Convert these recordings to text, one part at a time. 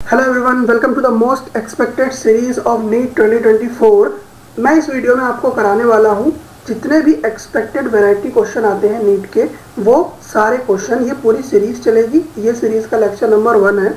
Hello everyone, welcome to the most expected series of NEET 2024। मैं इस video में आपको कराने वाला हूं जितने भी एक्सपेक्टेड वैरायटी क्वेश्चन आते हैं नीट के, वो सारे क्वेश्चन। ये पूरी सीरीज चलेगी। ये सीरीज का लेक्चर नंबर 1 है।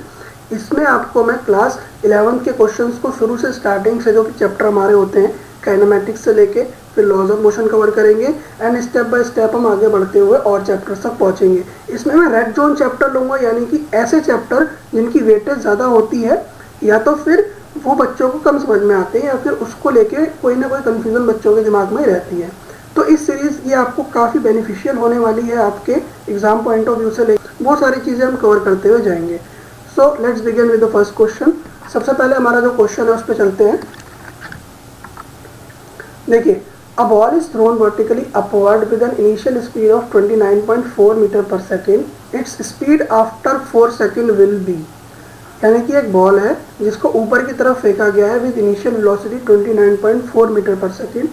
इसमें आपको मैं क्लास 11 के क्वेश्चंस को शुरू से स्टार्टिंग से जो कि चैप्टर हमारे होते हैं काइनेमेटिक्स से लेके फिर लॉज ऑफ मोशन कवर करेंगे एंड स्टेप बाय स्टेप हम आगे बढ़ते हुए और चैप्टर्स तक पहुंचेंगे। इसमें मैं रेड जोन चैप्टर लूँगा, यानी कि ऐसे चैप्टर जिनकी वेटेज ज़्यादा होती है या तो फिर वो बच्चों को कम समझ में आते हैं या फिर उसको लेके कोई ना कोई कन्फ्यूज़न बच्चों के दिमाग में रहती है। तो इस सीरीज़ ये आपको काफ़ी बेनिफिशियल होने वाली है। आपके एग्जाम पॉइंट ऑफ व्यू से लेकर बहुत सारी चीज़ें हम कवर करते हुए जाएंगे। So let's begin with the first question. सबसे पहले हमारा जो क्वेश्चन है उस पर चलते हैं। देखिए, a ball is thrown vertically upward with an initial speed of 29.4 metre per second. Its speed after 4 second will be, यानी कि एक बॉल है जिसको ऊपर की तरफ फेंका गया है with initial velocity 29.4 metre per second.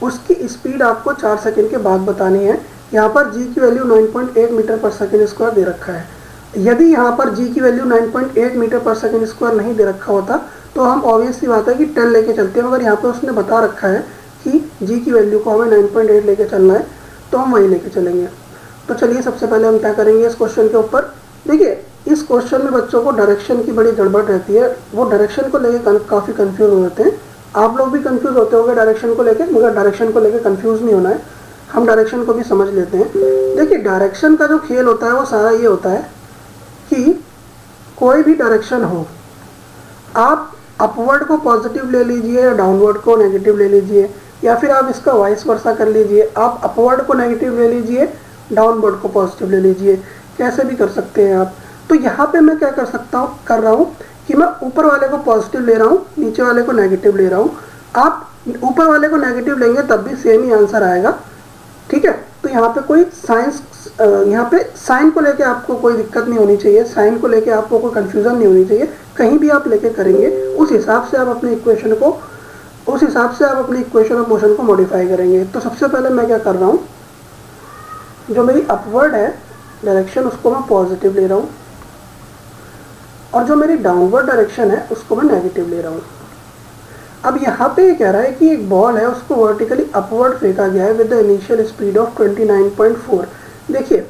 उसकी स्पीड आपको 4 सेकेंड के बाद बतानी है। यहाँ पर g की value 9.8 metre per second square दे रखा है। यदि यहाँ पर g की value 9.8 metre per second square नहीं दे रखा होता तो हम ऑब्वियस सी बात है कि 10 लेके चलते हैं, मगर यहाँ पे उसने बता रखा है कि g की वैल्यू को हमें 9.8 लेके चलना है, तो हम वही लेके चलेंगे। तो चलिए सबसे पहले हम क्या करेंगे इस क्वेश्चन के ऊपर। देखिए, इस क्वेश्चन में बच्चों को डायरेक्शन की बड़ी गड़बड़ रहती है। वो डायरेक्शन को लेके काफ़ी कंफ्यूज हो जाते हैं। आप लोग भी कंफ्यूज होते होंगे डायरेक्शन को लेके, मगर डायरेक्शन को लेके कंफ्यूज नहीं होना है। हम डायरेक्शन को भी समझ लेते हैं। देखिए, डायरेक्शन का जो खेल होता है वो सारा ये होता है कि कोई भी डायरेक्शन हो, आप अपवर्ड को पॉजिटिव ले लीजिए या डाउनवर्ड को नेगेटिव ले लीजिए, या फिर आप इसका वाइस वर्सा कर लीजिए। आप अपवर्ड को नेगेटिव ले लीजिए, डाउनवर्ड को पॉजिटिव ले लीजिए, कैसे भी कर सकते हैं आप। तो यहाँ पे मैं क्या कर रहा हूँ कि मैं ऊपर वाले को पॉजिटिव ले रहा हूँ, नीचे वाले को नेगेटिव ले रहा हूँ। आप ऊपर वाले को नेगेटिव लेंगे तब भी सेम ही आंसर आएगा, ठीक है। तो यहाँ पे कोई यहाँ पे साइन को लेके आपको कोई दिक्कत नहीं होनी चाहिए, साइन को लेके आपको कोई कंफ्यूजन नहीं होनी चाहिए। कहीं भी आप लेके करेंगे उस हिसाब से आप अपने इक्वेशन ऑफ मोशन को मॉडिफाई करेंगे। तो सबसे पहले मैं क्या कर रहा हूँ, जो मेरी अपवर्ड है डायरेक्शन उसको मैं पॉजिटिव ले रहा हूँ, और जो मेरी डाउनवर्ड डायरेक्शन है उसको मैं नेगेटिव ले रहा हूँ। अब यहाँ पे ये कह रहा है कि एक बॉल है, उसको वर्टिकली अपवर्ड फेंका गया है with the initial speed of 29.4। देखिए,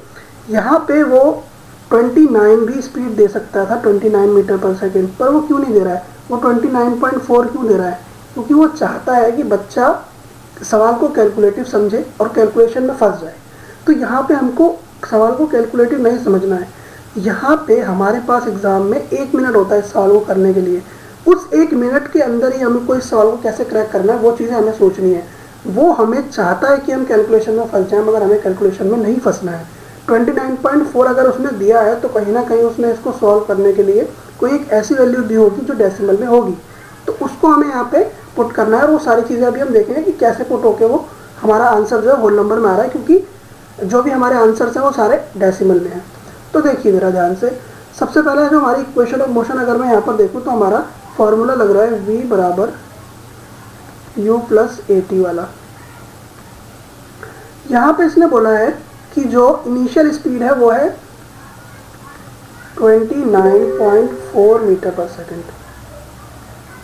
यहाँ पे वो 29 भी स्पीड दे सकता था, 29 मीटर पर सेकेंड, पर वो क्यों नहीं दे रहा है? वो 29.4 क्यों दे रहा है? क्योंकि वो चाहता है कि बच्चा सवाल को कैलकुलेटिव समझे और कैलकुलेशन में फंस जाए। तो यहाँ पे हमको सवाल को कैलकुलेटिव नहीं समझना है। यहाँ पे हमारे पास एग्जाम में 1 मिनट होता है इस सवाल को करने के लिए। उस 1 मिनट के अंदर ही हमें कोई सवाल को कैसे क्रैक करना है वो चीज़ें हमें सोचनी है। वो हमें चाहता है कि हम कैलकुलेशन में फंस जाएं, मगर हमें कैलकुलेशन में नहीं फंसना है। 29.4 अगर उसने दिया है तो कहीं ना कहीं उसने इसको सॉल्व करने के लिए कोई एक ऐसी वैल्यू दी होगी जो डेसिमल में होगी, तो उसको हमें यहाँ पे पुट करना है। और वो सारी चीज़ें अभी हम देखेंगे कि कैसे पुट होके वो हमारा आंसर जो है होल नंबर में आ रहा है, क्योंकि जो भी हमारे आंसर्स हैं वो सारे डेसिमल में हैं। तो देखिए मेरा ध्यान से, सबसे पहले जो हमारी इक्वेशन ऑफ मोशन अगर मैं यहाँ पर देखूँ तो हमारा फॉर्मूला लग रहा है v बराबर u प्लस AT वाला। यहाँ पे इसने बोला है कि जो इनिशियल स्पीड है वो है 29.4 मीटर पर सेकेंड,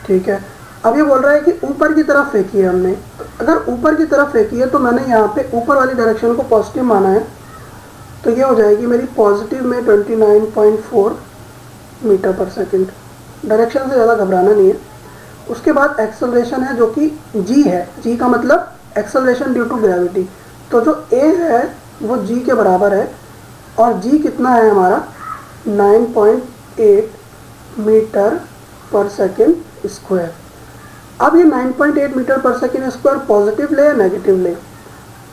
ठीक है। अब ये बोल रहा है कि ऊपर की तरफ फेंकी है हमने। अगर ऊपर की तरफ फेंकी है तो मैंने यहाँ पे ऊपर वाली डायरेक्शन को पॉजिटिव माना है, तो ये हो जाएगी मेरी पॉजिटिव में 29.4 मीटर पर सेकेंड। डायरेक्शन से ज़्यादा घबराना नहीं है। उसके बाद एक्सेलरेशन है जो कि g है। g का मतलब एक्सेलरेशन ड्यू टू ग्रेविटी। तो जो a है वो g के बराबर है, और g कितना है हमारा 9.8 मीटर पर सेकेंड स्क्वायर। अब ये 9.8 metre per second square positive ले या नेगेटिव ले?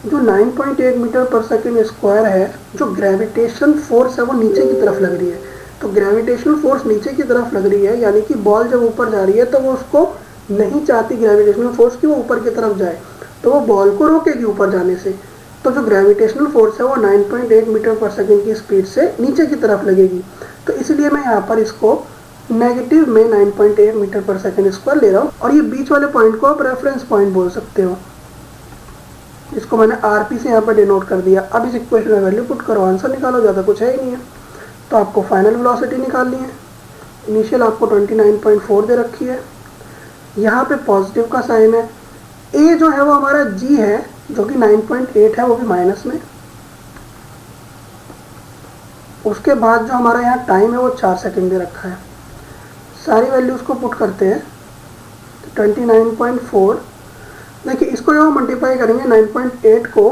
जो 9.8 मीटर पर सेकेंड स्क्वायर है, जो ग्रेविटेशन फोर्स है वो नीचे की तरफ लग रही है। तो ग्रेविटेशनल फोर्स नीचे की तरफ लग रही है, यानी कि बॉल जब ऊपर जा रही है तो वो उसको नहीं चाहती ग्रेविटेशनल फोर्स कि वो ऊपर की तरफ जाए, तो वो बॉल को रोकेगी ऊपर जाने से। तो जो ग्रेविटेशनल फोर्स है वो 9.8 मीटर पर सेकेंड की स्पीड से नीचे की तरफ लगेगी। तो इसलिए मैं यहाँ पर इसको नेगेटिव में 9.8 मीटर पर सेकेंड स्क्वायर ले रहा हूँ। और ये बीच वाले पॉइंट को आप रेफरेंस पॉइंट बोल सकते हो, इसको मैंने RP से यहाँ पर डिनोट कर दिया। अब इस इक्वेशन में वैल्यू पुट करो, आंसर निकालो, ज़्यादा कुछ है ही नहीं है। तो आपको फाइनल वेलोसिटी निकालनी है। इनिशियल आपको 29.4 दे रखी है, यहाँ पे पॉजिटिव का साइन है। ए जो है वो हमारा जी है जो कि 9.8 है, वो भी माइनस में। उसके बाद जो हमारा यहाँ टाइम है वो 4 सेकंड दे रखा है। सारी वैल्यूज़ को पुट करते हैं तो 29.4, देखिए इसको जो मल्टीप्लाई करेंगे 9.8 को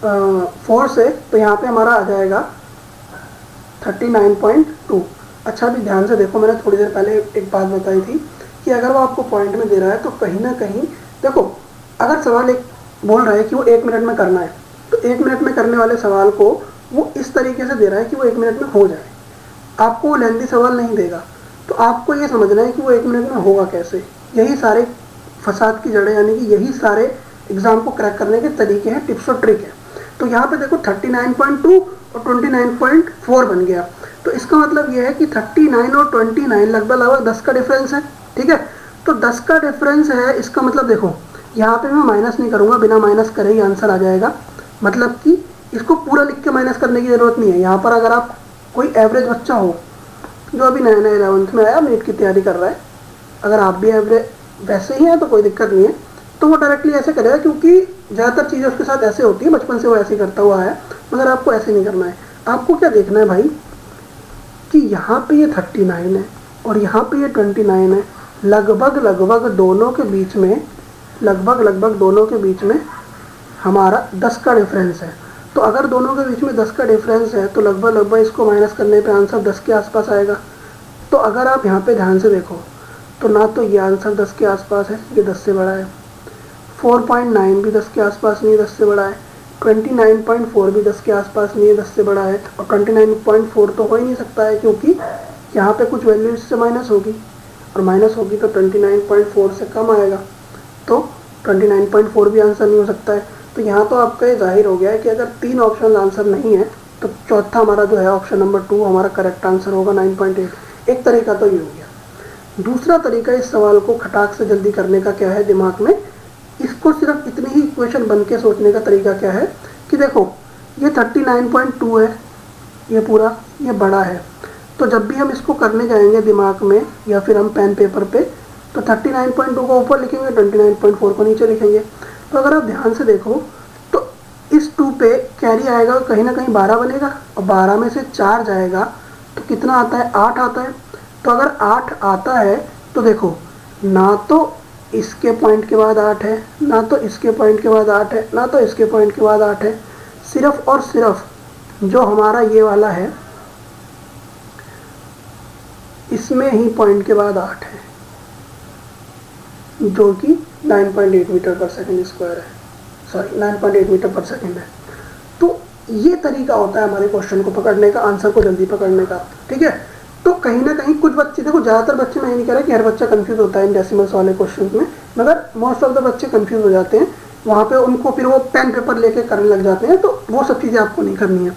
4 से, तो यहाँ पे हमारा आ जाएगा 39.2। अच्छा अभी ध्यान से देखो, मैंने थोड़ी देर पहले एक बात बताई थी कि अगर वो आपको पॉइंट में दे रहा है तो कहीं ना कहीं देखो, अगर सवाल एक बोल रहा है कि वो 1 मिनट में करना है, तो 1 मिनट में करने वाले सवाल को वो इस तरीके से दे रहा है कि वो 1 मिनट में हो जाए, आपको वो लेंथी सवाल नहीं देगा। तो आपको ये समझना है कि वो 1 मिनट में होगा कैसे। यही सारे फसाद की जड़ें, यानी कि यही सारे एग्जाम को क्रैक करने के तरीके हैं, टिप्स और ट्रिक है। तो यहाँ पे देखो 39.2 और 29.4 बन गया, तो इसका मतलब ये है कि 39 और 29 लगभग लगभग 10 का डिफरेंस है, ठीक है। तो 10 का डिफरेंस है, इसका मतलब देखो यहाँ पे मैं माइनस नहीं करूँगा, बिना माइनस करे ही आंसर आ जाएगा। मतलब कि इसको पूरा लिख के माइनस करने की ज़रूरत नहीं है। यहाँ पर अगर आप कोई एवरेज बच्चा हो जो अभी नया नया 11th में आया, नीट की तैयारी कर रहा है, अगर आप भी एवरेज वैसे ही हैं तो कोई दिक्कत नहीं है, तो वो डायरेक्टली ऐसे करेगा, क्योंकि ज़्यादातर चीज़ें उसके साथ ऐसे होती है, बचपन से वो ऐसे ही करता हुआ है। मगर आपको ऐसे नहीं करना है। आपको क्या देखना है भाई कि यहाँ पे ये 39 है और यहाँ पे ये 29 है, लगभग लगभग दोनों के बीच में, लगभग लगभग दोनों के बीच में हमारा 10 का डिफरेंस है। तो अगर दोनों के बीच में 10 का डिफरेंस है तो लगभग लगभग इसको माइनस करने पे आंसर 10 के आसपास आएगा। तो अगर आप यहाँ पे ध्यान से देखो तो ना तो ये आंसर 10 के आसपास है, ये 10 से बड़ा है, 4.9 भी 10 के आसपास नहीं है, 10 से बड़ा है, 29.4 भी 10 के आसपास नहीं है, 10 से बड़ा है, और 29.4 तो हो ही नहीं सकता है, क्योंकि यहाँ पे कुछ वैल्यू इससे माइनस होगी, और माइनस होगी तो 29.4 से कम आएगा, तो 29.4 भी आंसर नहीं हो सकता है। तो यहाँ तो आपका ये जाहिर हो गया है कि अगर 3 ऑप्शन आंसर नहीं है तो चौथा हमारा जो है ऑप्शन नंबर 2 हमारा करेक्ट आंसर होगा 9.8। एक तरीका तो ये हो गया। दूसरा तरीका इस सवाल को खटाक से जल्दी करने का क्या है दिमाग में, इसको सिर्फ इतनी ही इक्वेशन बन के सोचने का तरीका क्या है कि देखो ये 39.2 है, ये पूरा ये बड़ा है, तो जब भी हम इसको करने जाएंगे दिमाग में या फिर हम पेन पेपर पे, तो 39.2 को ऊपर लिखेंगे, 29.4 को नीचे लिखेंगे। तो अगर आप ध्यान से देखो तो इस 2 पे कैरी आएगा, कहीं ना कहीं 12 बनेगा, और 12 में से 4 जाएगा तो कितना आता है, 8 आता है। तो अगर 8 आता है तो देखो ना तो इसके पॉइंट के बाद 8 है, ना तो इसके पॉइंट के बाद 8 है, ना तो इसके पॉइंट के बाद 8 है, सिर्फ और सिर्फ जो हमारा ये वाला है इसमें ही पॉइंट के बाद 8 है, जो कि 9.8 मीटर पर सेकंड स्क्वायर है, सॉरी 9.8 मीटर पर सेकंड है। तो ये तरीका होता है हमारे क्वेश्चन को पकड़ने का, आंसर को जल्दी पकड़ने का, ठीक है। तो कहीं ना कहीं कुछ बच्चे, देखो ज़्यादातर बच्चे, मैं ये नहीं कह रहा कि हर बच्चा कंफ्यूज होता है इन डेसिमल्स वाले क्वेश्चन में, मगर मोस्ट ऑफ द बच्चे कंफ्यूज हो जाते हैं वहाँ पे, उनको फिर वो पेन पेपर लेके करने लग जाते हैं। तो वो सब चीज़ें आपको नहीं करनी है,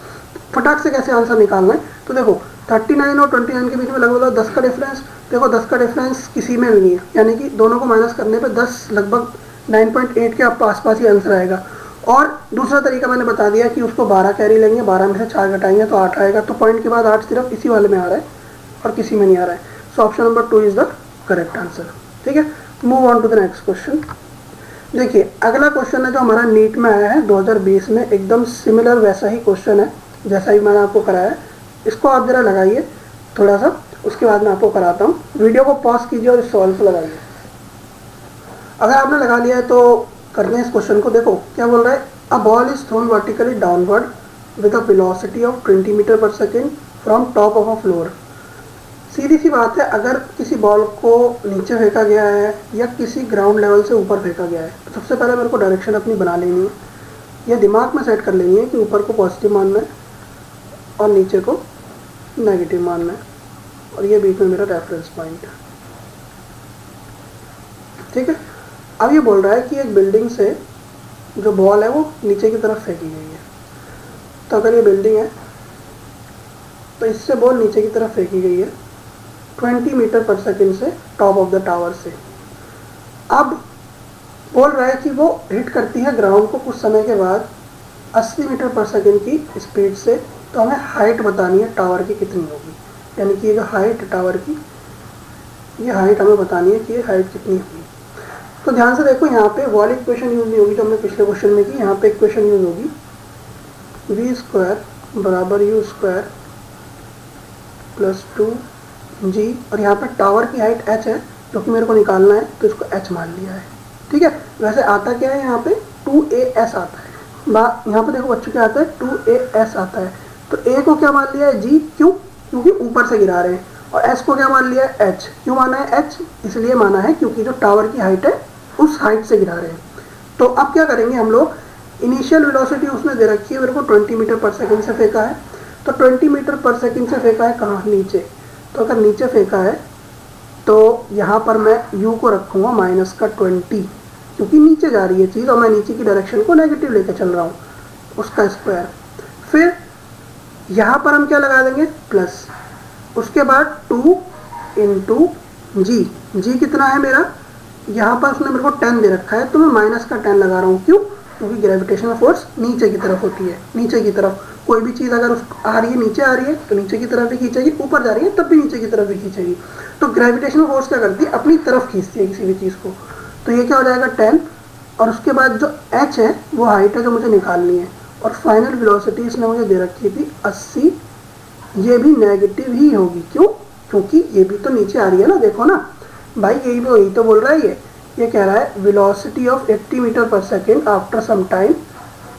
फटाक से कैसे आंसर निकालना है। तो देखो 39 और 29 के बीच में लगभग 10 का डिफरेंस, देखो 10 का डिफरेंस किसी में भी नहीं है, यानी कि दोनों को माइनस करने पे 10 लगभग 9.8 के आसपास ही आंसर आएगा। और दूसरा तरीका मैंने बता दिया कि उसको 12 कैरी लेंगे, 12 में से 4 घटाएंगे तो 8 आएगा। तो पॉइंट के बाद 8 सिर्फ इसी वाले में आ रहा है और किसी में नहीं आ रहा है। So option number 2 is the correct answer, ठीक है। Move on to the next question. देखिए अगला क्वेश्चन है जो हमारा नीट में आया है 2020 में, एकदम सिमिलर वैसा ही क्वेश्चन है जैसा ही मैंने आपको कराया है। इसको आप जरा लगाइए थोड़ा सा, उसके बाद मैं आपको कराता हूँ। वीडियो को पॉज कीजिए और इस सॉल्व को लगाइए। अगर आपने लगा लिया है तो करते हैं इस क्वेश्चन को। देखो क्या बोल रहा है, a ball is thrown vertically downward with a velocity of 20 metre per second from top of a floor. सीधी सी बात है, अगर किसी बॉल को नीचे फेंका गया है या किसी ग्राउंड लेवल से ऊपर फेंका गया है, तो सबसे पहले मेरे को डायरेक्शन अपनी बना लेनी है, या दिमाग में सेट कर लेनी है कि ऊपर को पॉजिटिव मानना है और नीचे को नेगेटिव मानना है, और ये बीच में मेरा रेफरेंस पॉइंट है, ठीक है। अब ये बोल रहा है कि एक बिल्डिंग से जो बॉल है वो नीचे की तरफ फेंकी गई है। तो अगर ये बिल्डिंग है तो इससे बॉल नीचे की तरफ फेंकी गई है 20 मीटर पर सेकेंड से टॉप ऑफ द टावर से। अब बोल रहा है कि वो हिट करती है ग्राउंड को कुछ समय के बाद 80 मीटर पर सेकेंड की स्पीड से। तो हमें हाइट बतानी है टावर की कितनी होगी, यानी कि ये जो हाइट टावर की ये हाइट हमें बतानी है कि ये हाइट कितनी होगी। तो ध्यान से देखो, यहाँ पे वाली इक्वेशन यूज नहीं होगी जो हमने पिछले क्वेश्चन में की। यहाँ पे इक्वेशन यूज होगी वी स्क्वायर बराबर यू स्क्वायर प्लस 2g, और यहाँ पे टावर की हाइट h है जो कि मेरे को निकालना है, तो इसको h मान लिया है। ठीक है, वैसे आता क्या है यहाँ पे 2as आता है। यहाँ पे देखो बच्चों क्या आता है 2as आता है। तो a को क्या मान लिया है g, क्यों? क्योंकि ऊपर से गिरा रहे हैं। और s को क्या मान लिया है h, क्यों माना है h? इसलिए माना है क्योंकि जो टावर की हाइट है उस हाइट से गिरा रहे हैं। तो अब क्या करेंगे हम लोग, इनिशियल वेलोसिटी उसने दे रखी है मेरे को 20 मीटर पर सेकेंड से फेंका है। तो 20 मीटर पर सेकेंड से फेंका है कहाँ? नीचे। तो अगर नीचे फेंका है तो यहाँ पर मैं u को रखूँगा माइनस का 20, क्योंकि नीचे जा रही है चीज़ और मैं नीचे की डायरेक्शन को नेगेटिव लेकर चल रहा हूँ, उसका स्क्वायर। फिर यहाँ पर हम क्या लगा देंगे? प्लस। उसके बाद 2 इंटू जी। जी कितना है मेरा? यहाँ पर उसने मेरे को 10 दे रखा है, तो मैं माइनस का 10 लगा रहा हूँ। क्यों? क्योंकि ग्रेविटेशनल फोर्स नीचे की तरफ होती है। नीचे की तरफ कोई भी चीज़ अगर आ रही है, नीचे आ रही है तो नीचे की तरफ भी खींचेगी, ऊपर जा रही है तब भी नीचे की तरफ भी खींचेगी। तो ग्रेविटेशनल फोर्स क्या करती है? अपनी तरफ खींचती है किसी भी चीज़ को। तो ये क्या हो जाएगा 10, और उसके बाद जो h है वो हाइट है जो मुझे निकालनी है, और फाइनल वेलोसिटी इसने मुझे दे रखी थी 80। ये भी नेगेटिव ही होगी। क्यों? क्योंकि ये भी तो नीचे आ रही है ना, देखो ना भाई, यही तो बोल रहा है। ये कह रहा है velocity of 80 metre per second after some time,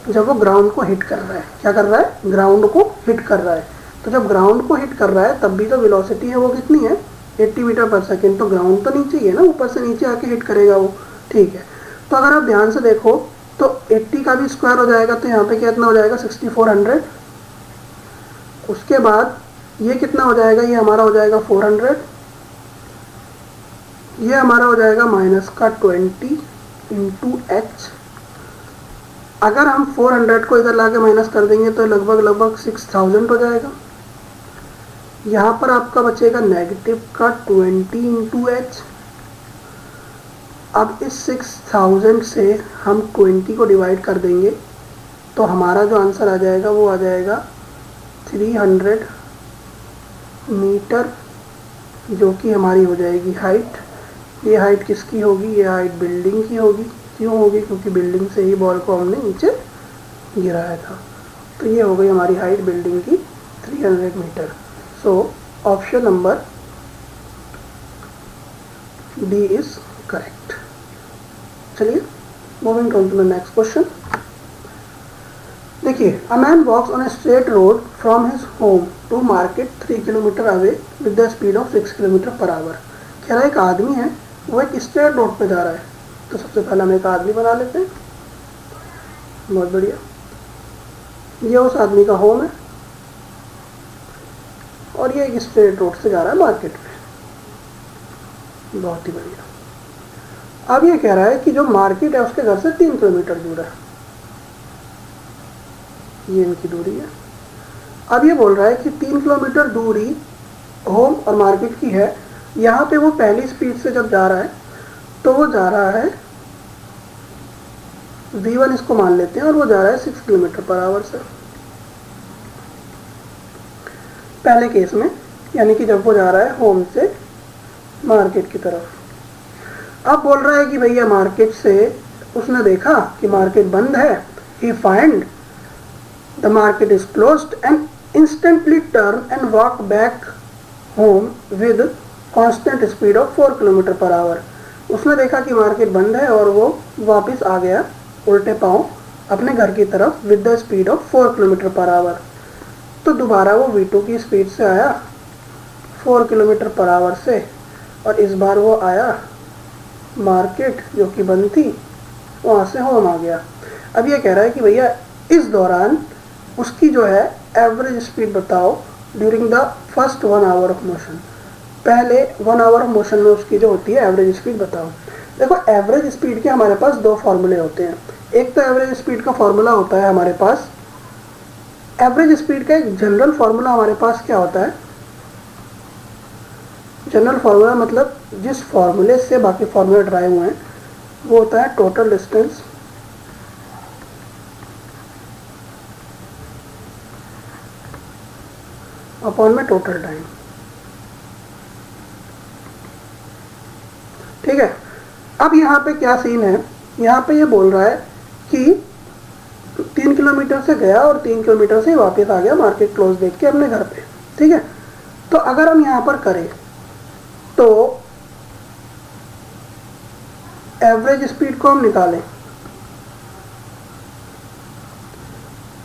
जब वो ग्राउंड को हिट कर रहा है। क्या कर रहा है? ग्राउंड को हिट कर रहा है। तो जब ग्राउंड को हिट कर रहा है तब भी तो वेलोसिटी है वो कितनी है? 80 मीटर पर सेकेंड। तो ग्राउंड तो नीचे ही है ना, ऊपर से नीचे आके हिट करेगा वो। ठीक है, तो अगर आप ध्यान से देखो तो 80 का भी स्क्वायर हो जाएगा, तो यहाँ पे कितना हो जाएगा? 6400। उसके बाद ये कितना हो जाएगा? ये हमारा हो जाएगा 400। ये हमारा हो जाएगा माइनस का 20 इंटू एच। अगर हम 400 को इधर लाके माइनस कर देंगे तो लगभग 6000 हो जाएगा। यहाँ पर आपका बचेगा नेगेटिव का 20 इंटू एच। अब इस 6000 से हम 20 को डिवाइड कर देंगे तो हमारा जो आंसर आ जाएगा वो आ जाएगा 300 मीटर, जो कि हमारी हो जाएगी हाइट। ये हाइट किसकी होगी? ये हाइट बिल्डिंग की होगी। क्यों होगी? क्योंकि बिल्डिंग से ही बॉल को हमने नीचे गिराया था। तो ये हो गई हमारी हाइट बिल्डिंग की 300 metre. So option number d is correct. चलिए moving on to the next question. देखिए, a man walks on a straight road from his home to market 3 kilometre away with the speed of 6 kilometre per hour. कह रहा है एक आदमी है, वो एक स्ट्रेट रोड पे जा रहा है। तो सबसे पहले हम एक आदमी बना लेते हैं। बहुत बढ़िया, ये उस आदमी का होम है और ये एक स्ट्रेट रोड से जा रहा है मार्केट में। बहुत ही बढ़िया। अब ये कह रहा है कि जो मार्केट है उसके घर से 3 किलोमीटर दूर है। ये इनकी दूरी है। अब ये बोल रहा है कि 3 किलोमीटर दूरी होम और मार्केट की है। यहाँ पे वो पहली स्पीड से जब जा रहा है तो वो जा रहा है v1 इसको मान लेते हैं, और वो जा रहा है 6 किलोमीटर पर आवर से पहले केस में, यानी कि जब वो जा रहा है होम से मार्केट की तरफ। अब बोल रहा है कि भैया मार्केट से उसने देखा कि मार्केट बंद है। He find the market is closed and instantly turn and walk back home with constant speed of 4 kilometre per hour. उसने देखा कि मार्केट बंद है और वो वापस आ गया उल्टे पांव अपने घर की तरफ with the speed of 4 kilometre per our. तो दोबारा वो v2 की स्पीड से आया 4 किलोमीटर पर आवर से, और इस बार वो आया मार्केट जो कि बंद थी वहाँ से होम आ गया। अब ये कह रहा है कि भैया इस दौरान उसकी जो है एवरेज स्पीड बताओ during the first 1 hour of motion. पहले 1 आवर ऑफ मोशन में उसकी जो होती है एवरेज स्पीड बताओ। देखो, एवरेज स्पीड के हमारे पास 2 फॉर्मूले होते हैं। एक तो एवरेज स्पीड का फॉर्मूला होता है हमारे पास, एवरेज स्पीड का एक जनरल फॉर्मूला हमारे पास क्या होता है? जनरल फॉर्मूला मतलब जिस फॉर्मूले से बाकी फॉर्मूले ड्राइव हुए हैं वो होता है टोटल डिस्टेंस अपॉन में टोटल टाइम। ठीक है। अब यहाँ पे क्या सीन है, यहाँ पे ये बोल रहा है कि 3 किलोमीटर से गया और 3 किलोमीटर से वापस आ गया मार्केट क्लोज देख के अपने घर पे, ठीक है। तो अगर हम यहाँ पर करें तो एवरेज स्पीड को हम निकालें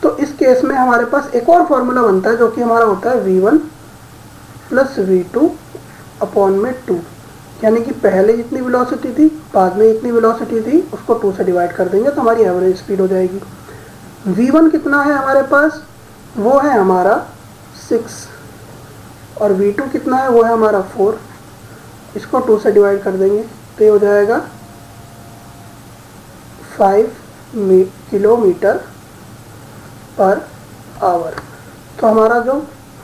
तो इस केस में हमारे पास एक और फॉर्मूला बनता है जो कि हमारा होता है v1 प्लस v2 अपॉन में 2, यानी कि पहले जितनी वेलोसिटी थी बाद में जितनी वेलोसिटी थी उसको 2 से डिवाइड कर देंगे तो हमारी एवरेज स्पीड हो जाएगी। v1 कितना है हमारे पास, वो है हमारा 6 और v2 कितना है, वो है हमारा 4। इसको 2 से डिवाइड कर देंगे तो ये हो जाएगा 5 किलोमीटर पर आवर। तो हमारा जो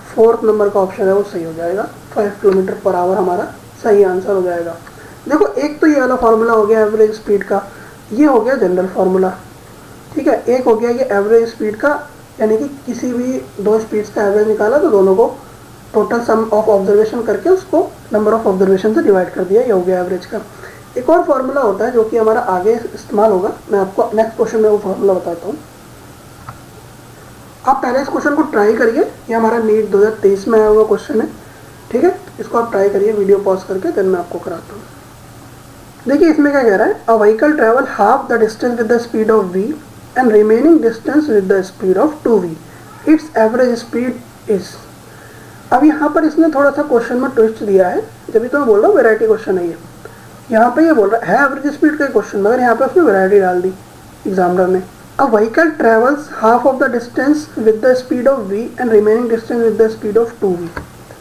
4th नंबर का ऑप्शन है वो सही हो जाएगा, 5 किलोमीटर पर आवर हमारा सही आंसर हो जाएगा। देखो एक तो ये वाला फार्मूला हो गया एवरेज स्पीड का, ये हो गया जनरल फार्मूला, ठीक है। एक हो गया ये एवरेज स्पीड का, यानी कि किसी भी दो स्पीड्स का एवरेज निकाला तो दोनों को टोटल सम ऑफ ऑब्जर्वेशन करके उसको नंबर ऑफ ऑब्जर्वेशन से डिवाइड कर दिया, ये हो गया एवरेज का। एक और फार्मूला होता है जो कि हमारा आगे इस्तेमाल होगा, मैं आपको नेक्स्ट क्वेश्चन में वो फार्मूला बताता हूँ। आप पहले इस क्वेश्चन को ट्राई करिए, ये हमारा नीट 2023 में आया हुआ क्वेश्चन है, ठीक है। इसको आप ट्राई करिए वीडियो पॉज करके, देन मैं आपको कराता हूँ। देखिए इसमें क्या कह रहा है, a vehicle travel half the distance with the speed of v and remaining distance with the speed of 2v, it's average speed is. अब यहाँ पर इसने थोड़ा सा क्वेश्चन में ट्विस्ट दिया है, जब तो मैं बोल रहा हूँ वेराइटी क्वेश्चन है ये। यहाँ पे ये बोल रहा है एवरेज स्पीड का क्वेश्चन, मगर यहाँ पे उसने वेराइटी डाल दी एग्जामिनर ने। A vehicle travels half of the distance with the speed of v and remaining distance with the speed of 2v।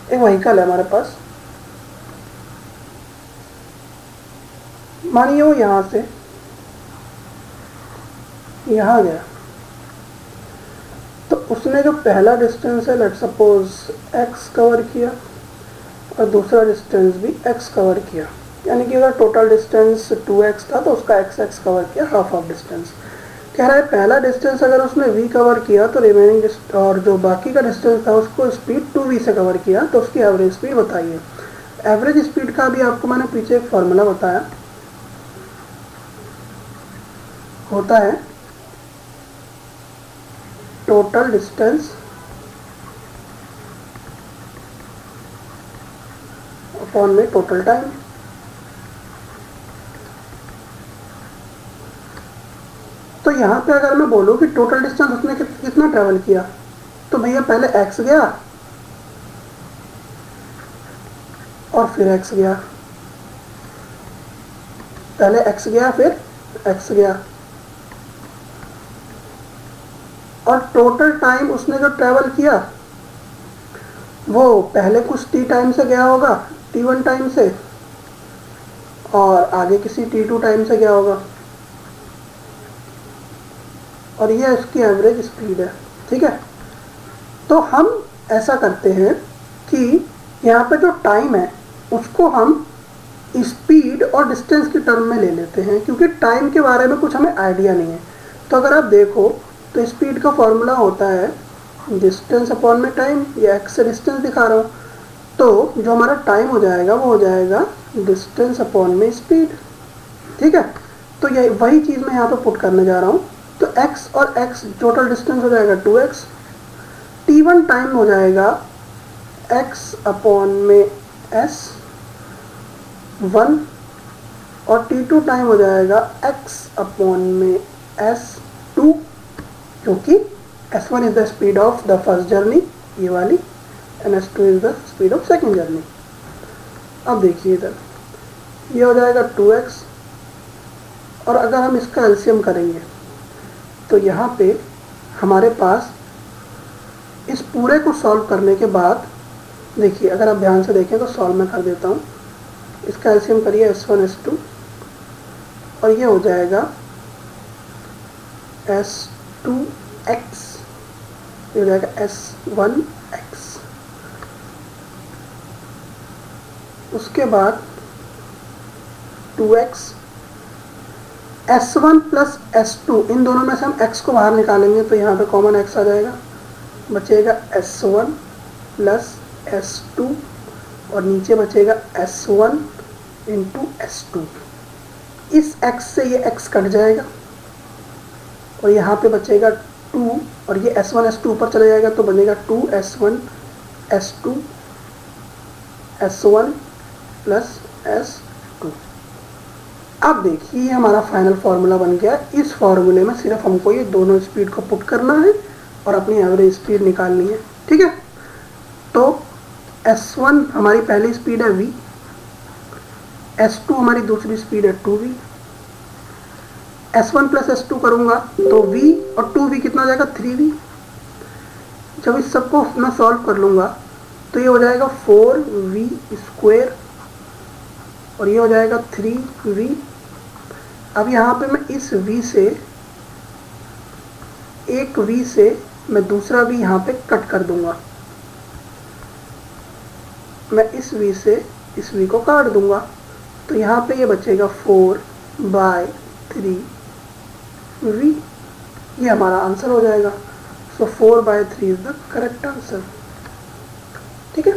एक व्हीकल है हमारे पास, मानिए वो यहाँ से यहाँ गया, तो उसने जो पहला डिस्टेंस है लेट सपोज x कवर किया और दूसरा डिस्टेंस भी x कवर किया, यानी कि अगर टोटल डिस्टेंस 2x था तो उसका x कवर किया, हाफ ऑफ डिस्टेंस। कह रहा है पहला डिस्टेंस अगर उसने v कवर किया तो रिमेनिंग और जो बाकी का डिस्टेंस था उसको स्पीड 2v से कवर किया, तो उसकी एवरेज स्पीड बताइए। एवरेज स्पीड का भी आपको मैंने पीछे एक फार्मूला बताया, होता है टोटल डिस्टेंस अपॉन में टोटल टाइम। तो यहाँ पे अगर मैं बोलूँ कि टोटल डिस्टेंस उसने कितना ट्रेवल किया, तो भैया पहले x गया और फिर x गया, पहले x गया फिर x गया, और टोटल टाइम उसने जो ट्रेवल किया वो पहले कुछ t टाइम से गया होगा, t1 टाइम से, और आगे किसी t2 टाइम से गया होगा, और ये इसकी एवरेज स्पीड है, ठीक है। तो हम ऐसा करते हैं कि यहाँ पे जो टाइम है उसको हम स्पीड और डिस्टेंस की टर्म में ले लेते हैं, क्योंकि टाइम के बारे में कुछ हमें आइडिया नहीं है। तो अगर आप देखो तो स्पीड का फॉर्मूला होता है डिस्टेंस अपॉन में टाइम, या x से डिस्टेंस दिखा रहा हूँ, तो जो हमारा टाइम हो जाएगा वो हो जाएगा डिस्टेंस अपॉन में स्पीड, ठीक है। तो ये वही चीज़ मैं यहाँ पे पुट करने जा रहा हूँ। तो x और x टोटल डिस्टेंस हो जाएगा 2x, t1 टाइम हो जाएगा x अपॉन में s 1, और t2 टाइम हो जाएगा x अपॉन में s 2, क्योंकि s1 is the speed of the first journey, ये वाली, and s2 is the speed of second journey. अब देखिए इधर ये हो जाएगा 2x, और अगर हम इसका एलसीएम करेंगे तो यहाँ पे हमारे पास इस पूरे को सॉल्व करने के बाद, देखिए अगर आप ध्यान से देखें तो सॉल्व मैं कर देता हूँ। इसका एलसीएम करिए s1 s2, और ये हो जाएगा s2x, ये हो जाएगा s1x। उसके बाद 2x, s1 प्लस s2, इन दोनों में से हम x को बाहर निकालेंगे तो यहाँ पे कॉमन x आ जाएगा, बचेगा s1 प्लस s2, और नीचे बचेगा s1 इंटू S2। इस x से ये x कट जाएगा और यहाँ पे बचेगा 2 और ये S1 S2 ऊपर चला जाएगा तो बनेगा 2S1 S2 S1 plus S2। अब देखिए हमारा फाइनल फार्मूला बन गया। इस फार्मूले में सिर्फ हमको ये दोनों स्पीड को पुट करना है और अपनी एवरेज स्पीड निकालनी है, ठीक है। तो S1 हमारी पहली स्पीड है v, S2 हमारी दूसरी स्पीड है 2v, S1 प्लस S2 करूँगा तो v और 2v कितना हो जाएगा 3v। जब इस सबको मैं सॉल्व कर लूँगा तो ये हो जाएगा 4v स्क्वायर और ये हो जाएगा 3v। अब यहाँ पे मैं इस v से एक v से मैं दूसरा v यहाँ पे कट कर दूंगा, मैं इस v से इस v को काट दूंगा तो यहाँ पे ये बचेगा 4/3v। ये हमारा आंसर हो जाएगा। सो 4/3 इज द करेक्ट आंसर, ठीक है।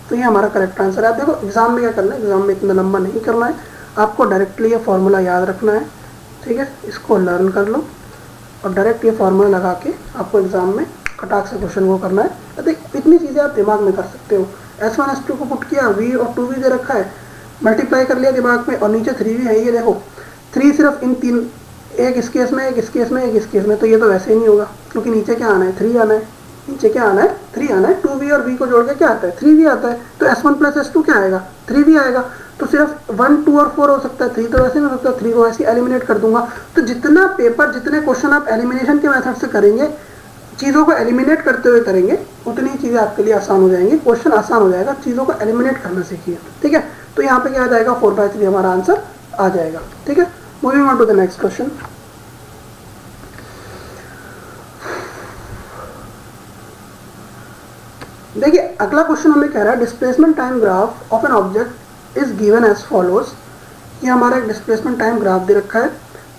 तो ये हमारा करेक्ट आंसर है। आप देखो एग्जाम में क्या करना है, एग्जाम में इतना लंबा नहीं करना है, आपको डायरेक्टली ये फार्मूला याद रखना है, ठीक है। इसको लर्न कर लो और डायरेक्ट ये फार्मूला लगा के आपको एग्जाम में कटाक से क्वेश्चन को करना है। देख इतनी चीज़ें आप दिमाग में कर सकते हो। S1 S2 को पुट किया, v और 2v दे रखा है, मल्टीप्लाई कर लिया दिमाग में और नीचे 3v है। ये देखो 3 सिर्फ इन तीन, एक इस केस में, एक इस केस में, एक इस केस में, तो ये तो वैसे ही नहीं होगा क्योंकि नीचे क्या आना है 3 आना है, नीचे क्या आना है 3 आना है। 2v और v को जोड़ के क्या आता है 3v आता है। तो S1 प्लस S2 क्या आएगा 3v आएगा। तो सिर्फ 1 2 और 4 हो सकता है, 3 तो वैसे नहीं हो सकता, 3 को ऐसे एलिमिनेट कर दूंगा। तो जितना पेपर, जितने क्वेश्चन आप एलिमिनेशन के मेथड से करेंगे, चीज़ों को एलिमिनेट करते हुए करेंगे, उतनी चीज़ें आपके लिए आसान हो जाएंगी, क्वेश्चन आसान हो जाएगा। चीज़ों को एलिमिनेट करना सीखिए, ठीक है। तो यहाँ पे क्या आ जाएगा 4/3 हमारा आंसर आ जाएगा, ठीक है। Moving on to the next question. देखिए अगला क्वेश्चन हमें कह रहा है displacement time graph of an object is given as follows. ये हमारा एक डिस्प्लेसमेंट टाइम ग्राफ दे रखा है।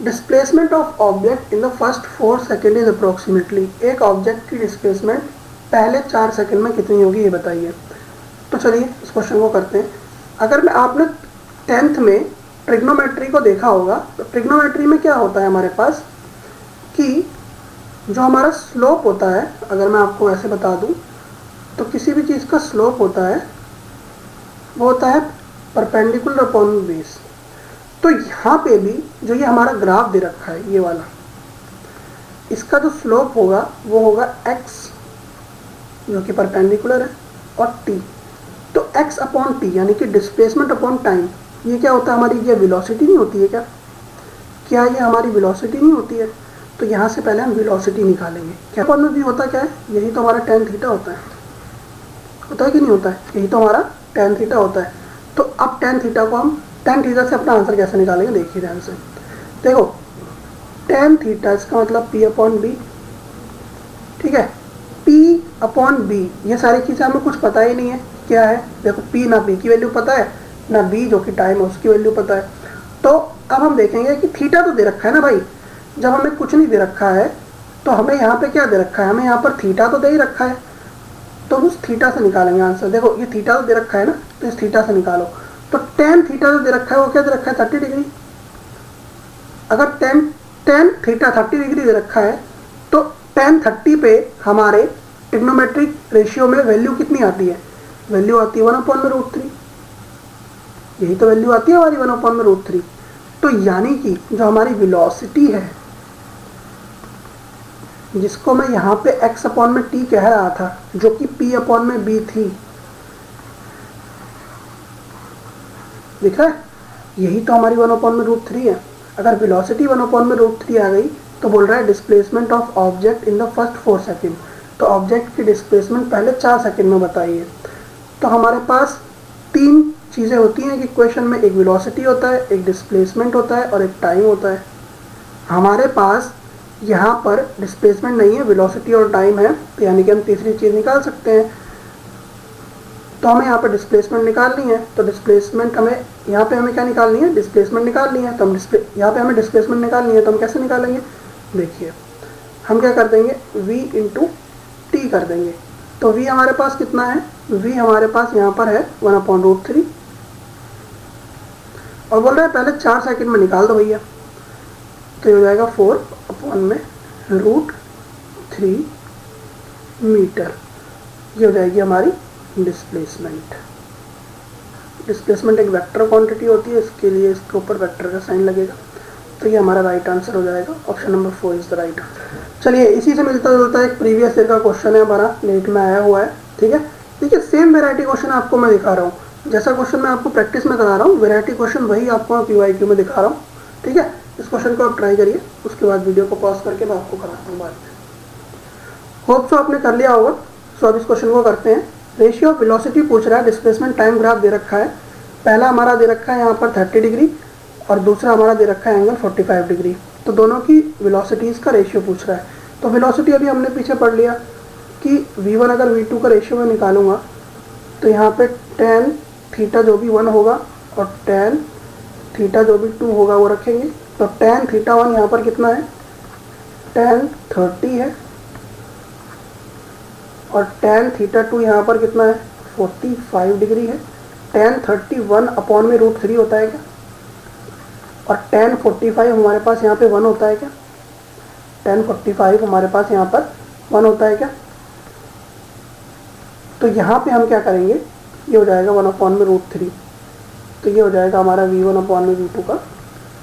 Displacement of object in the first 4 second is approximately. एक ऑब्जेक्ट की डिस्प्लेसमेंट पहले 4 सेकेंड में कितनी होगी ये बताइए। तो चलिए इस क्वेश्चन को करते हैं। अगर मैं आपने 10th में ट्रिग्नोमेट्री को देखा होगा तो ट्रिग्नोमेट्री में क्या होता है हमारे पास कि जो हमारा स्लोप होता है, अगर मैं आपको ऐसे बता दूं तो किसी भी चीज़ का स्लोप होता है वो होता है परपेंडिकुलर अपॉन बेस। तो यहाँ पे भी जो ये हमारा ग्राफ दे रखा है ये वाला, इसका जो स्लोप होगा वो होगा x जो कि परपेंडिकुलर है और t। तो x अपॉन टी यानी कि डिस्प्लेसमेंट अपॉन टाइम, ये क्या होता है हमारी, ये वेलोसिटी नहीं होती है क्या ये हमारी वेलोसिटी नहीं होती है। तो यहाँ से पहले हम वेलोसिटी निकालेंगे। क्या अपॉन में भी होता क्या है, यही तो हमारा tan थीटा होता है कि नहीं होता है, यही तो हमारा tan थीटा होता है। तो अब tan थीटा को हम tan थीटा से अपना आंसर कैसे निकालेंगे, देखिए ध्यान से। देखो tan थीटा इसका मतलब p अपॉन बी, ठीक है। p अपॉन बी, ये सारी चीज़ें हमें कुछ पता ही नहीं है क्या है। देखो p ना p की वैल्यू पता है, ना b जो कि टाइम है उसकी वैल्यू पता है। तो अब हम देखेंगे कि थीटा तो दे रखा है ना भाई। जब हमें कुछ नहीं दे रखा है तो हमें यहाँ पे क्या दे रखा है, हमें यहाँ पर थीटा तो दे ही रखा है, तो उस थीटा से निकालेंगे आंसर। देखो ये थीटा तो दे रखा है ना, तो इस थीटा से निकालो। तो tan थीटा जो दे रखा है वो क्या दे रखा है 30 डिग्री। अगर tan थीटा 30 डिग्री दे रखा है तो tan 30 पे हमारे ट्रिग्नोमेट्रिक रेशियो में वैल्यू कितनी आती है, वैल्यू आती है 1/√3। यही तो वैल्यू आती है हमारी 1/√3। तो यानी कि जो हमारी वेलोसिटी है, जिसको मैं यहाँ पे x अपॉन में t कह रहा था, जो कि p अपॉन में b थी, दिख रहा है, यही तो हमारी 1/√3 है। अगर वेलोसिटी 1/√3 आ गई तो बोल रहा है displacement of object in the first 4 second. तो ऑब्जेक्ट की डिस्प्लेसमेंट पहले 4 सेकेंड में बताइए। तो हमारे पास 3 चीज़ें होती हैं कि क्वेश्चन में, एक वेलोसिटी होता है, एक डिस्प्लेसमेंट होता है और एक टाइम होता है। हमारे पास यहाँ पर डिस्प्लेसमेंट नहीं है, वेलोसिटी और टाइम है, तो यानी कि हम तीसरी चीज़ निकाल सकते हैं। तो हमें यहाँ पर डिस्प्लेसमेंट निकालनी है। तो डिस्प्लेसमेंट हमें यहाँ पे हमें क्या निकालनी है, डिस्प्लेसमेंट निकालनी है। तो हम यहाँ पे हमें डिस्प्लेसमेंट निकालनी है, तो हम कैसे निकालेंगे, देखिए हम क्या कर देंगे v इंटू टी कर देंगे। तो v हमारे पास कितना है, v हमारे पास यहाँ पर है 1/√3, और बोल रहे हैं पहले 4 सेकंड में निकाल दो भैया, तो ये हो जाएगा 4/√3 मीटर। ये हो जाएगी हमारी डिस्प्लेसमेंट। डिस्प्लेसमेंट एक वेक्टर क्वांटिटी होती है, इसके लिए इसके ऊपर वेक्टर का साइन लगेगा। तो ये हमारा राइट आंसर हो जाएगा, option number 4 is the right answer. चलिए इसी से मिलता जुलता एक प्रीवियस ईयर का क्वेश्चन है हमारा, नेट में आया हुआ है, ठीक है। देखिए सेम वेराइटी क्वेश्चन आपको मैं दिखा रहा हूँ, जैसा क्वेश्चन मैं आपको प्रैक्टिस में करा रहा हूँ, वेराइटी क्वेश्चन वही आपको मैं PYQ में दिखा रहा हूँ, ठीक है। इस क्वेश्चन को आप ट्राई करिए, उसके बाद वीडियो को पॉज करके मैं आपको कराता हूँ बाद में। होप सो आपने कर लिया होगा। सो अब इस क्वेश्चन को करते हैं। रेशियो ऑफ वेलोसिटी पूछ रहा है, डिस्प्लेसमेंट टाइम ग्राफ दे रखा है। पहला हमारा दे रखा है यहाँ पर 30 डिग्री और दूसरा हमारा दे रखा है एंगल 45 डिग्री। तो दोनों की वेलोसिटीज़ का रेशियो पूछ रहा है। तो वेलोसिटी अभी हमने पीछे पढ़ लिया कि v1 अगर v2 का रेशियो में निकालूंगा तो यहाँ पे tan थीटा जो भी 1 होगा और tan थीटा जो भी 2 होगा वो रखेंगे। तो tan थीटा 1 यहाँ पर कितना है, tan 30 है, और tan थीटा 2 यहाँ पर कितना है, 45 डिग्री है। tan 31/√3 होता है क्या, और tan 45 हमारे पास यहाँ पे 1 होता है क्या, tan 45 हमारे पास यहाँ पर 1 होता है क्या। तो यहाँ पे हम क्या करेंगे, ये हो जाएगा 1/√3। तो ये हो जाएगा हमारा v1/v2 का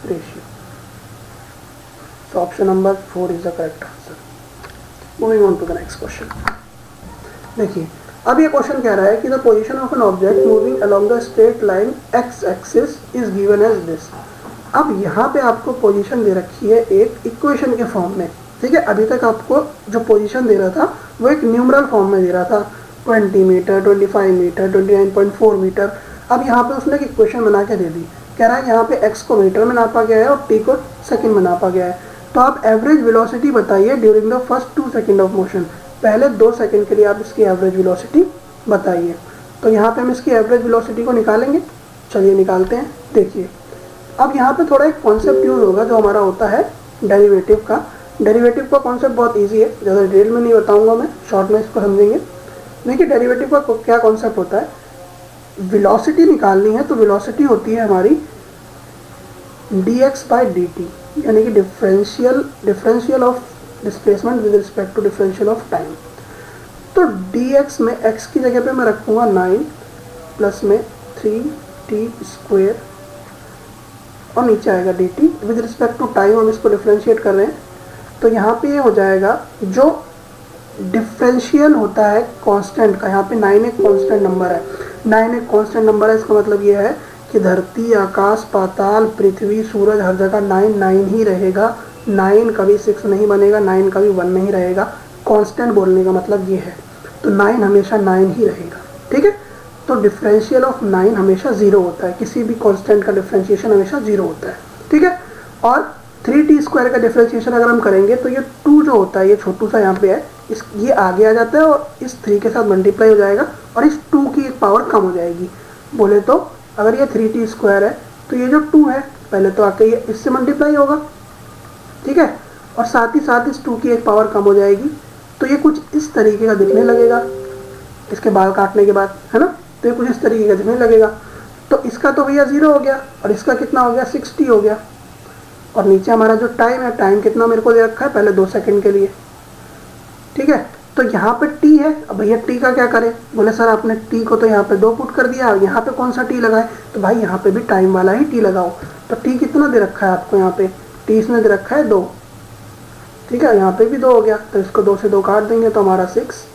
ratio. So option number 4 is the correct answer. Moving on to the next question. देखिए अब ये क्वेश्चन कह रहा है कि the position of an object moving along the straight line x axis is given as this. अब यहाँ पे आपको पोजीशन दे रखी है एक इक्वेशन के फॉर्म में, ठीक है। अभी तक आपको जो पोजीशन दे रहा था वो एक न्यूमरल फॉर्म में दे रहा था, 20 मीटर, 25 मीटर, 29.4 मीटर। अब यहाँ पे उसने एक इक्वेशन बना के दे दी, कह रहा है यहाँ पे x को मीटर में नापा गया है और t को सेकंड में नापा गया है। तो आप एवरेज वेलोसिटी बताइए during the first 2 second of motion. पहले 2 सेकंड के लिए आप इसकी एवरेज वेलोसिटी बताइए। तो यहाँ पे हम इसकी एवरेज वेलोसिटी को निकालेंगे। चलिए निकालते हैं। देखिए अब यहाँ पे थोड़ा एक कॉन्सेप्ट यूज होगा जो हमारा होता है डेरिवेटिव का। डेरिवेटिव का कॉन्सेप्ट बहुत ईजी है, ज़्यादा डिटेल में नहीं बताऊँगा मैं, शॉर्ट में इसको समझेंगे। देखिए डेरिवेटिव का क्या कॉन्सेप्ट होता है, वेलोसिटी निकालनी है तो वेलोसिटी होती है हमारी dx/dt, यानी कि differential of displacement with respect to differential of time. तो dx में x की जगह पे मैं रखूँगा 9 प्लस में 3t² और नीचे आएगा dt with respect to time. हम इसको डिफरेंशिएट कर रहे हैं तो यहाँ पे ये हो जाएगा जो डिफरेंशियल होता है कांस्टेंट का। यहाँ पे 9 एक कांस्टेंट नंबर है, 9 एक कांस्टेंट नंबर है। इसका मतलब ये है कि धरती, आकाश, पाताल, पृथ्वी, सूरज, हर जगह 9 9 ही रहेगा। 9 कभी 6 नहीं बनेगा, 9 कभी 1 नहीं रहेगा। कांस्टेंट बोलने का मतलब ये है। तो 9 हमेशा 9 ही रहेगा, ठीक है। तो डिफरेंशियल ऑफ 9 हमेशा 0 होता है, किसी भी कांस्टेंट का डिफरेंशिएशन हमेशा 0 होता है, ठीक है। और 3t² का डिफरेंशिएशन अगर हम करेंगे तो ये 2 जो होता है, ये छोटू सा यहाँ पे है, ये आगे आ जाता है और इस 3 के साथ मल्टीप्लाई हो जाएगा और इस 2 की एक पावर कम हो जाएगी। बोले तो अगर ये 3t² है तो ये जो 2 है पहले तो आके ये इससे मल्टीप्लाई होगा, ठीक है, और साथ ही साथ इस 2 की एक पावर कम हो जाएगी। तो ये कुछ इस तरीके का दिखने लगेगा इसके बाल काटने के बाद, है ना। तो ये कुछ इस तरीके का दिखने लगेगा। तो इसका तो भैया 0 हो गया और इसका कितना हो गया, 60 हो गया। और नीचे हमारा जो टाइम है, टाइम कितना मेरे को दे रखा है, पहले 2 सेकंड के लिए, ठीक है। तो यहाँ पे t है। अब भैया t का क्या करें, बोले सर आपने t को तो यहाँ पे 2 पुट कर दिया, यहाँ पे कौन सा t लगाए, तो भाई यहाँ पे भी टाइम वाला ही t लगाओ। तो t कितना दे रखा है आपको, यहाँ पे t इसने दे रखा है 2, ठीक है। यहाँ पे भी 2 हो गया तो इसको 2 से 2 काट देंगे तो हमारा 6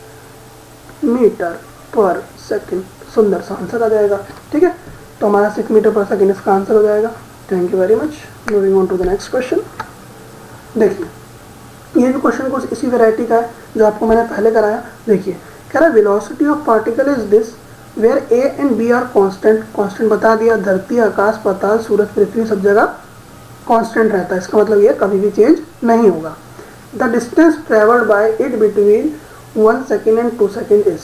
मीटर पर सेकेंड। सुंदर सा आंसर आ जाएगा, ठीक है। तो हमारा 6 मीटर पर सेकेंड इसका आंसर हो जाएगा। Thank you very much. Moving on to the next question. देखिए ये भी क्वेश्चन कुछ इसी वैरायटी का है जो आपको मैंने पहले कराया। देखिए कह रहा है velocity of particle is this where A and B are constant. Constant बता दिया, धरती, आकाश, पाताल, सूरज, पृथ्वी सब जगह कांस्टेंट रहता है। इसका मतलब ये कभी भी चेंज नहीं होगा। The distance travelled by it between 1 second and 2 second is.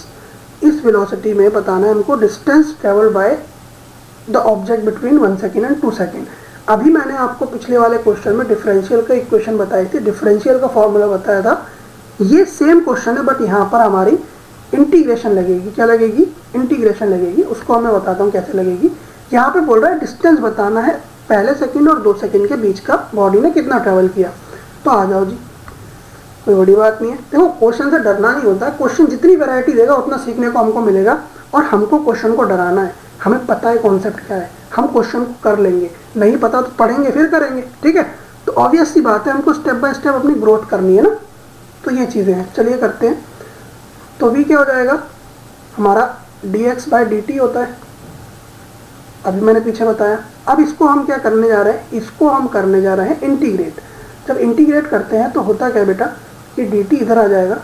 इस वेलोसिटी में बताना है हमको distance travelled by the object between 1 second and 2 second. अभी मैंने आपको पिछले वाले क्वेश्चन में डिफरेंशियल का इक्वेशन बताई थी, डिफरेंशियल का फॉर्मूला बताया था। ये सेम क्वेश्चन है बट यहाँ पर हमारी इंटीग्रेशन लगेगी। क्या लगेगी, इंटीग्रेशन लगेगी। उसको मैं बताता हूँ कैसे लगेगी। यहाँ पे बोल रहा है डिस्टेंस बताना है पहले सेकंड और 2 सेकंड के बीच का बॉडी ने कितना ट्रेवल किया। तो आ जाओ जी, कोई बड़ी बात नहीं है। देखो क्वेश्चन से डरना नहीं होता, क्वेश्चन जितनी वैरायटी देगा उतना सीखने को हमको मिलेगा, और हमको क्वेश्चन को डराना है। हमें पता है कॉन्सेप्ट क्या है, हम क्वेश्चन को कर लेंगे, नहीं पता तो पढ़ेंगे फिर करेंगे, ठीक है। तो ऑब्वियस सी बात है, हमको स्टेप बाय स्टेप अपनी ग्रोथ करनी है ना। तो ये चीज़ें हैं, चलिए करते हैं। तो v क्या हो जाएगा हमारा, dx बाय dt होता है, अभी मैंने पीछे बताया। अब इसको हम क्या करने जा रहे हैं, इसको हम करने जा रहे हैं इंटीग्रेट। जब इंटीग्रेट करते हैं तो होता क्या बेटा कि dt इधर आ जाएगा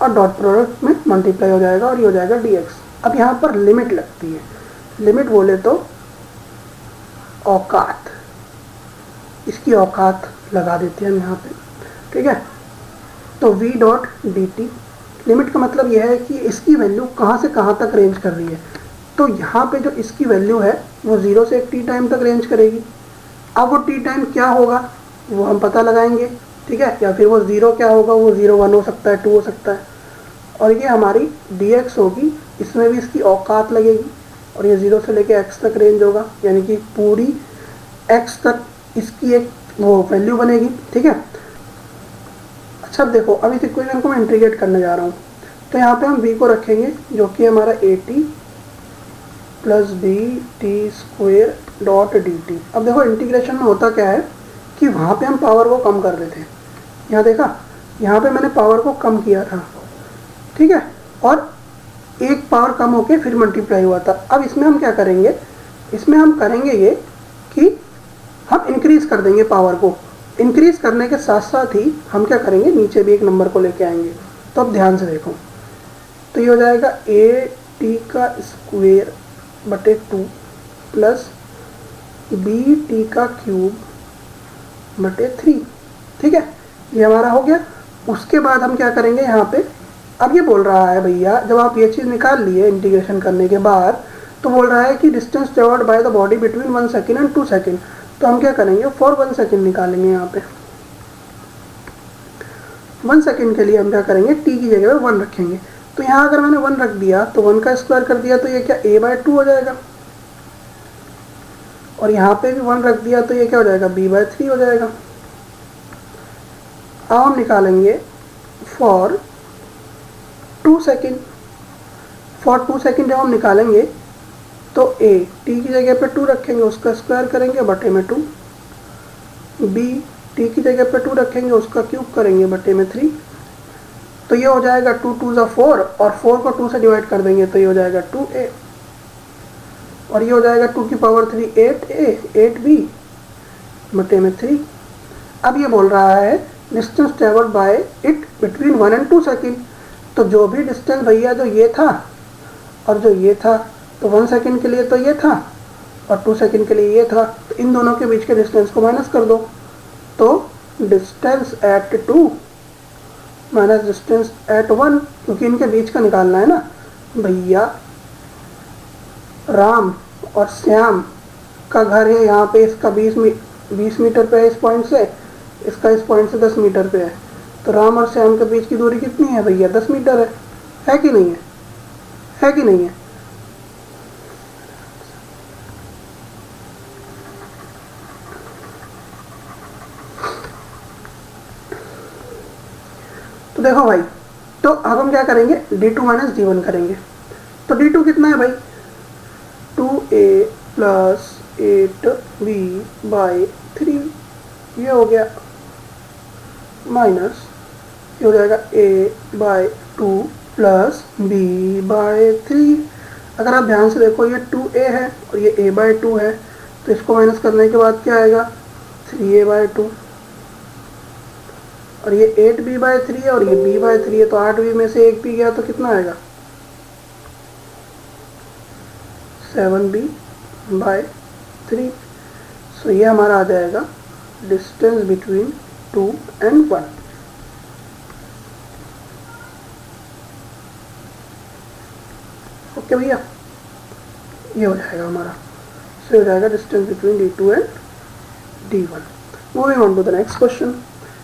और डॉट प्रोडक्ट में मल्टीप्लाई हो जाएगा और ये हो जाएगा dx। अब यहाँ पर लिमिट लगती है, लिमिट बोले तो औकात, इसकी औकात लगा देते हैं हम यहाँ पे, ठीक है। तो v डॉट dt, लिमिट का मतलब यह है कि इसकी वैल्यू कहाँ से कहाँ तक रेंज कर रही है। तो यहाँ पे जो इसकी वैल्यू है वो 0 से एक t टाइम तक रेंज करेगी। अब वो t टाइम क्या होगा वो हम पता लगाएंगे, ठीक है। या फिर वो 0 क्या होगा, वो 0 1 हो सकता है, 2 हो सकता है। और ये हमारी dx होगी, इसमें भी इसकी औकात लगेगी, और ये 0 से लेके x तक रेंज होगा, यानी कि पूरी x तक इसकी एक वो वैल्यू बनेगी, ठीक है। अच्छा देखो, अब इस इक्वेशन को मैं इंटीग्रेट करने जा रहा हूँ। तो यहाँ पे हम v को रखेंगे जो कि हमारा at plus B T square dot D T. अब देखो इंटीग्रेशन में होता क्या है कि वहाँ पे हम पावर को कम कर रहे थे, यहाँ देखा, यहाँ पे मैंने पावर को कम किया था, ठीक है, और एक पावर कम होके फिर मल्टीप्लाई हुआ था। अब इसमें हम क्या करेंगे, इसमें हम करेंगे ये कि हम इंक्रीज कर देंगे पावर को। इंक्रीज करने के साथ साथ ही हम क्या करेंगे, नीचे भी एक नंबर को लेके आएंगे। तो अब ध्यान से देखो, तो ये हो जाएगा ए टी का स्क्वेयर बटे 2 प्लस बी टी का क्यूब बटे 3, ठीक है, ये हमारा हो गया। उसके बाद हम क्या करेंगे यहाँ पे, अब ये बोल रहा है भैया जब आप ये चीज़ निकाल लिए इंटीग्रेशन करने के बाद, तो बोल रहा है कि distance travelled by the body between 1 second and 2 second. तो हम क्या करेंगे, फॉर 1 सेकेंड निकालेंगे। यहाँ पे 1 सेकेंड के लिए हम क्या करेंगे, टी की जगह पे 1 रखेंगे। तो यहाँ अगर मैंने 1 रख दिया तो 1 का स्क्वायर कर दिया तो ये क्या a बाय 2 हो जाएगा, और यहाँ पे भी 1 रख दिया तो ये क्या हो जाएगा, b बाय 3 हो जाएगा। अब हम निकालेंगे फॉर 2 सेकेंड। फॉर 2 सेकेंड जब हम निकालेंगे तो a t की जगह पे 2 रखेंगे, उसका स्क्वायर करेंगे बटे में 2, b t की जगह पे 2 रखेंगे, उसका क्यूब करेंगे बटे में 3। तो ये हो जाएगा 2 2 ज़ा 4, और 4 को 2 से डिवाइड कर देंगे तो ये हो जाएगा 2a, और ये हो जाएगा 2 की पावर 3 8a 8b बटे में 3। अब ये बोल रहा है distance travelled by it between 1 and 2 second. तो जो भी डिस्टेंस भैया जो ये था और जो ये था, तो 1 सेकेंड के लिए तो ये था और 2 सेकेंड के लिए ये था, तो इन दोनों के बीच के डिस्टेंस को माइनस कर दो। तो distance at 2 minus distance at 1, क्योंकि इनके बीच का निकालना है ना भैया। राम और श्याम का घर है यहाँ पे, इसका 20 मीटर पे है इस पॉइंट से, इसका इस पॉइंट से 10 मीटर पे है। तो राम और श्याम के बीच की दूरी कितनी है भैया, 10 मीटर है कि नहीं है, है कि नहीं है। तो देखो भाई, तो अब हम क्या करेंगे, d2 माइनस d1 करेंगे। तो d2 कितना है भाई, 2a प्लस 8b बाई 3, ये हो गया, माइनस ये हो जाएगा a by 2 plus b by 3। अगर आप ध्यान से देखो ये 2a है और ये a बाई 2 है, तो इसको माइनस करने के बाद क्या आएगा, 3a बाई 2, और ये 8b बाई 3 है और ये b बाई 3 है, तो 8b में से 1b गया तो कितना आएगा, 7b बाई 3। सो ये हमारा आ जाएगा डिस्टेंस बिटवीन 2 एंड 1। ओके भैया, ये हो जाएगा हमारा, सो हो जाएगा distance between d2 and d1। Moving on to the next question.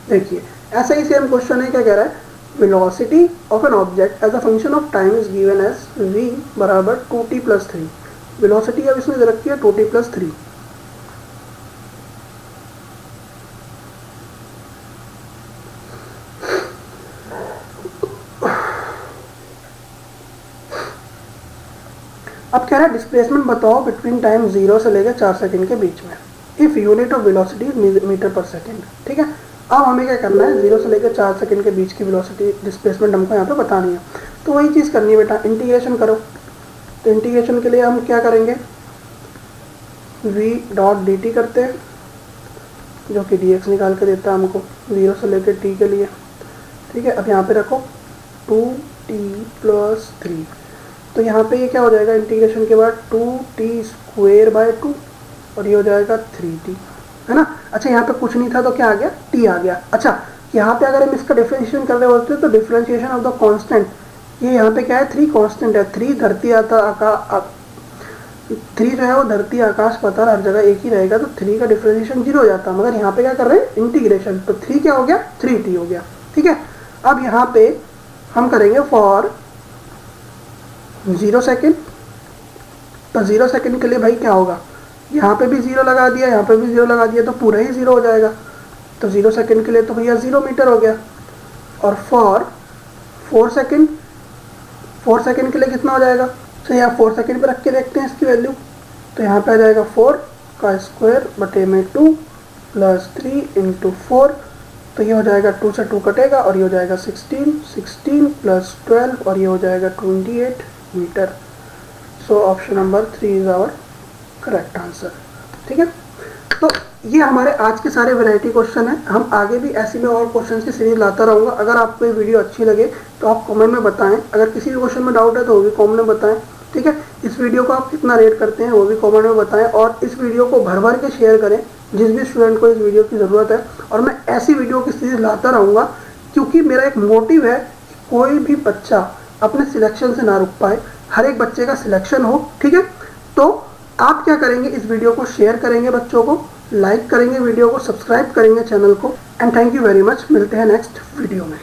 देखिए ऐसा ही सेम क्वेश्चन है, क्या कह रहा है, velocity of an object as a function of time is given as v बराबर 2t प्लस 3। वेलोसिटी अब इसमें दे रखी है 2t + 3। अब कह रहा है डिस्प्लेसमेंट बताओ बिटवीन टाइम 0 से लेकर 4 सेकंड के बीच में, if unit of velocity metre per second. ठीक है, अब हमें क्या करना है, 0 से लेकर 4 सेकंड के बीच की वेलोसिटी डिस्प्लेसमेंट हमको यहाँ पे बतानी है। तो वही चीज़ करनी है बेटा, इंटीग्रेशन करो। तो इंटीग्रेशन के लिए हम क्या करेंगे, v.dt करते हैं, जो कि dx निकाल के देता है हमको 0 से लेकर t के लिए। ठीक है, अब यहाँ पे रखो 2t + 3। तो यहाँ पे ये क्या हो जाएगा, इंटीग्रेशन के बाद 2t²/2 और ये हो जाएगा 3t, है ना। अच्छा, यहाँ पे कुछ नहीं था तो क्या आ गया, t आ गया। अच्छा, यहाँ पे अगर हम इसका डिफरेंशिएशन कर रहे होते तो डिफरेंशिएशन ऑफ द कांस्टेंट, ये यहाँ पे क्या है, 3 कांस्टेंट है। 3 धरती आता 3 जो है वो धरती आकाश पाताल हर जगह एक ही रहेगा, तो 3 का डिफरेंशिएशन 0 हो जाता। मगर यहाँ पे क्या कर रहे हैं, इंटीग्रेशन, तो 3 क्या हो गया, 3t हो गया। ठीक है, अब यहाँ पे हम करेंगे फॉर 0 सेकेंड। तो 0 सेकेंड के लिए भाई क्या होगा, यहाँ पे भी 0 लगा दिया, यहाँ पे भी 0 लगा दिया, तो पूरा ही 0 हो जाएगा। तो 0 सेकेंड के लिए तो भैया 0 मीटर हो गया। और फॉर 4 सेकेंड, 4 सेकेंड के लिए कितना हो जाएगा, तो यहाँ 4 सेकेंड पे रख के देखते हैं इसकी वैल्यू। तो यहाँ पे आ जाएगा 4² + 3 × 4। तो ये हो जाएगा 2 से 2 कटेगा और ये हो जाएगा 16 + 12 और ये हो जाएगा 28 metre. So option number 3 is our correct answer. ठीक है, तो ये हमारे आज के सारे वैरायटी क्वेश्चन हैं। हम आगे भी ऐसी में और क्वेश्चन की सीरीज लाता रहूँगा। अगर आपको ये वीडियो अच्छी लगे तो आप कमेंट में बताएं। अगर किसी भी क्वेश्चन में डाउट है तो वो भी कमेंट में बताएं। ठीक है, इस वीडियो को आप कितना रेट करते हैं वो भी कमेंट में बताएं और इस वीडियो को भर भर के शेयर करें जिस भी स्टूडेंट को इस वीडियो की ज़रूरत है। और मैं ऐसी वीडियो की सीरीज लाता रहूँगा, क्योंकि मेरा एक मोटिव है कि कोई भी बच्चा अपने सिलेक्शन से ना रुक पाए, हर एक बच्चे का सिलेक्शन हो। ठीक है, तो आप क्या करेंगे, इस वीडियो को शेयर करेंगे, बच्चों को लाइक करेंगे, वीडियो को सब्सक्राइब करेंगे चैनल को। And thank you very much. मिलते हैं नेक्स्ट वीडियो में।